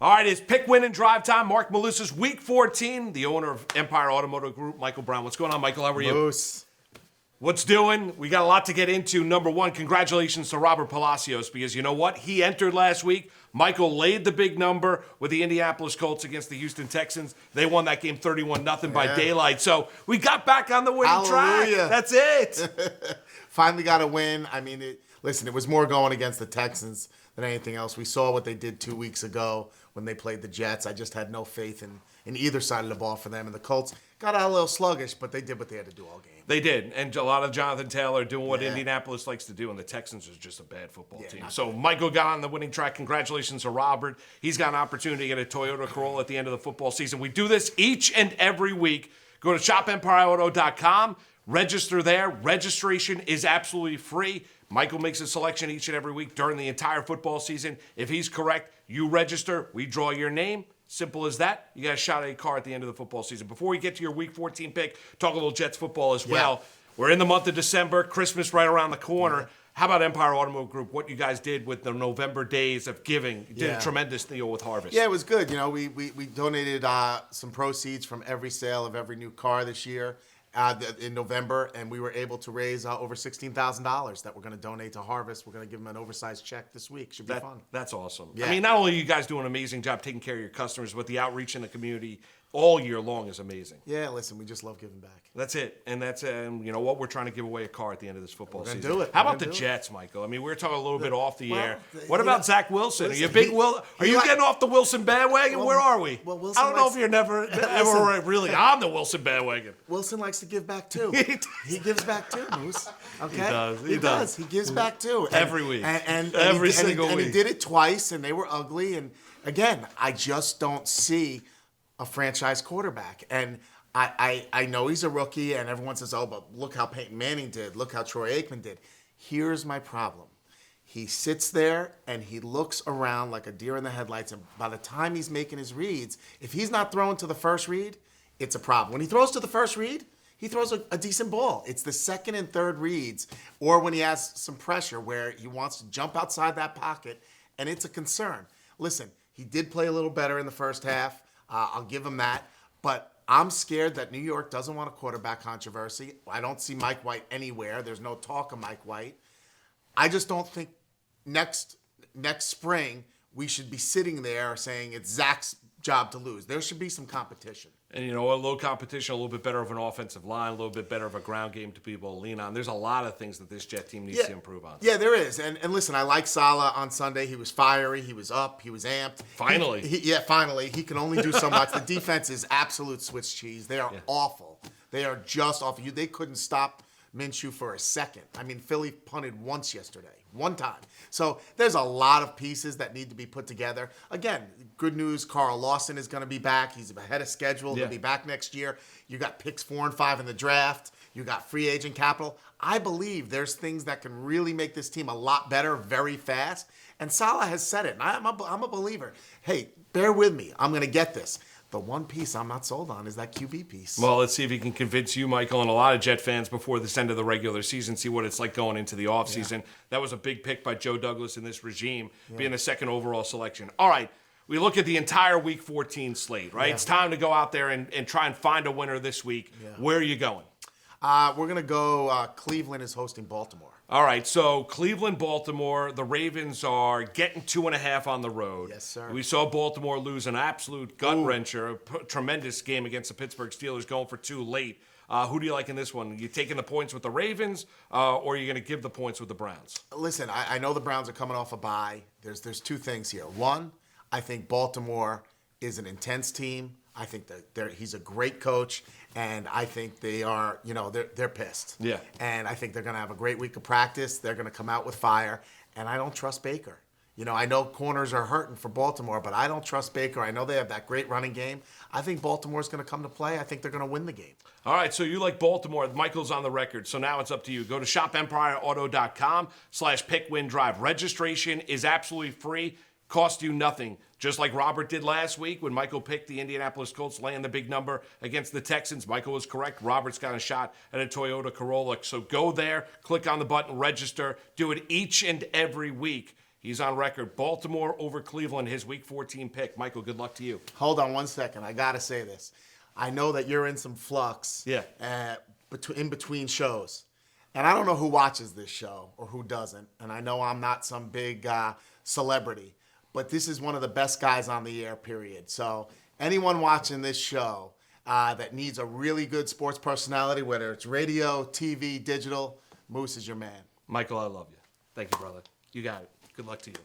All right, it's pick, win, and drive time. Mark Malussa's Week 14, the owner of Empire Automotive Group, Michael Brown. What's going on, Michael? How are you? Moose. What's doing? We got a lot to get into. Number one, congratulations to Robert Palacios, because you know what? He entered last week. Michael laid the big number with the Indianapolis Colts against the Houston Texans. They won that game 31-0 by daylight. So we got back on the winning track. That's it. Finally got a win. I mean, listen, it was more going against the Texans than anything else. We saw what they did 2 weeks ago when they played the Jets. I just had no faith in either side of the ball for them. And the Colts got out a little sluggish, but they did what they had to do all game. They did. And a lot of Jonathan Taylor doing what Indianapolis likes to do, and the Texans is just a bad football team. So Michael got on the winning track. Congratulations to Robert. He's got an opportunity to get a Toyota Corolla at the end of the football season. We do this each and every week. Go to shopempireauto.com. Register there. Registration is absolutely free. Michael makes a selection each and every week during the entire football season. If he's correct, you register. We draw your name. Simple as that. You got a shot at a car at the end of the football season. Before we get to your Week 14 pick, talk a little Jets football as well. We're in the month of December. Christmas right around the corner. How about Empire Automotive Group? What you guys did with the November days of giving. You did a tremendous deal with Harvest. Yeah, it was good. You know, we donated some proceeds from every sale of every new car this year in November, and we were able to raise over $16,000 that we're going to donate to Harvest. We're going to give them an oversized check this week. Should be fun. That's awesome. Yeah. I mean, not only are you guys doing an amazing job taking care of your customers, but the outreach in the community all year long is amazing. Yeah, listen, we just love giving back. That's it. And that's, you know what, we're trying to give away a car at the end of this football season. Do it. How about the Jets, Michael? I mean, we were talking a little bit off the air. What about Zach Wilson? Listen, are you big Are you getting off the Wilson bandwagon? Where are we? Well, Wilson I don't know if you're ever really on the Wilson bandwagon. Wilson likes to give back too. He gives back too, Moose. Okay? He does. He gives back too. Every week. Every single week. And he did it twice, and they were ugly. And again, I just don't see a franchise quarterback. And I know he's a rookie, and everyone says, oh, but look how Peyton Manning did. Look how Troy Aikman did. Here's my problem. He sits there, and he looks around like a deer in the headlights, and by the time he's making his reads, if he's not throwing to the first read, it's a problem. When he throws to the first read, he throws a decent ball. It's the second and third reads, or when he has some pressure where he wants to jump outside that pocket, and it's a concern. Listen, he did play a little better in the first half. I'll give him that. But I'm scared that New York doesn't want a quarterback controversy. I don't see Mike White anywhere. There's no talk of Mike White. I just don't think next spring we should be sitting there saying it's Zach's job to lose. There should be some competition. And, you know, a little competition, a little bit better of an offensive line, a little bit better of a ground game to be able to lean on. There's a lot of things that this Jet team needs to improve on. Yeah, there is. And listen, I like Saleh on Sunday. He was fiery. He was up. He was amped. Finally. Finally. He can only do so much. The defense is absolute Swiss cheese. They are awful. They are just awful. They couldn't stop Minshew for a second. I mean, Philly punted once yesterday. One time. So there's a lot of pieces that need to be put together. Again, good news, Carl Lawson is going to be back. He's ahead of schedule. He'll be back next year. You got picks 4 and 5 in the draft. You got free agent capital. I believe there's things that can really make this team a lot better very fast. And Saleh has said it. And I'm a believer. Hey, bear with me. I'm going to get this. The one piece I'm not sold on is that QB piece. Well, let's see if he can convince you, Michael, and a lot of Jet fans before this end of the regular season, see what it's like going into the offseason. That was a big pick by Joe Douglas in this regime, being the second overall selection. All right, we look at the entire Week 14 slate, right? It's time to go out there and try and find a winner this week. Where are you going? We're going to go Cleveland is hosting Baltimore. All right, so Cleveland, Baltimore, the Ravens are getting 2.5 on the road. Yes, sir. We saw Baltimore lose an absolute gut-wrencher, a tremendous game against the Pittsburgh Steelers, going for 2 late. Who do you like in this one? You taking the points with the Ravens, or are you going to give the points with the Browns? Listen, I know the Browns are coming off a bye. There's 2 things here. One, I think Baltimore is an intense team. I think that he's a great coach, and I think they are, they're pissed. Yeah. And I think they're going to have a great week of practice. They're going to come out with fire, and I don't trust Baker. I know corners are hurting for Baltimore, but I don't trust Baker. I know they have that great running game. I think Baltimore's going to come to play. I think they're going to win the game. All right, so you like Baltimore. Michael's on the record, so now it's up to you. Go to shopempireauto.com/pick-win-drive. Registration is absolutely free. Cost you nothing. Just like Robert did last week when Michael picked the Indianapolis Colts laying the big number against the Texans. Michael was correct. Robert's got a shot at a Toyota Corolla. So go there, click on the button, register. Do it each and every week. He's on record. Baltimore over Cleveland, his Week 14 pick. Michael, good luck to you. Hold on one second. I got to say this. I know that you're in some flux in between shows. And I don't know who watches this show or who doesn't. And I know I'm not some big celebrity. But this is one of the best guys on the air, period. So anyone watching this show that needs a really good sports personality, whether it's radio, TV, digital, Moose is your man. Michael, I love you. Thank you, brother. You got it. Good luck to you.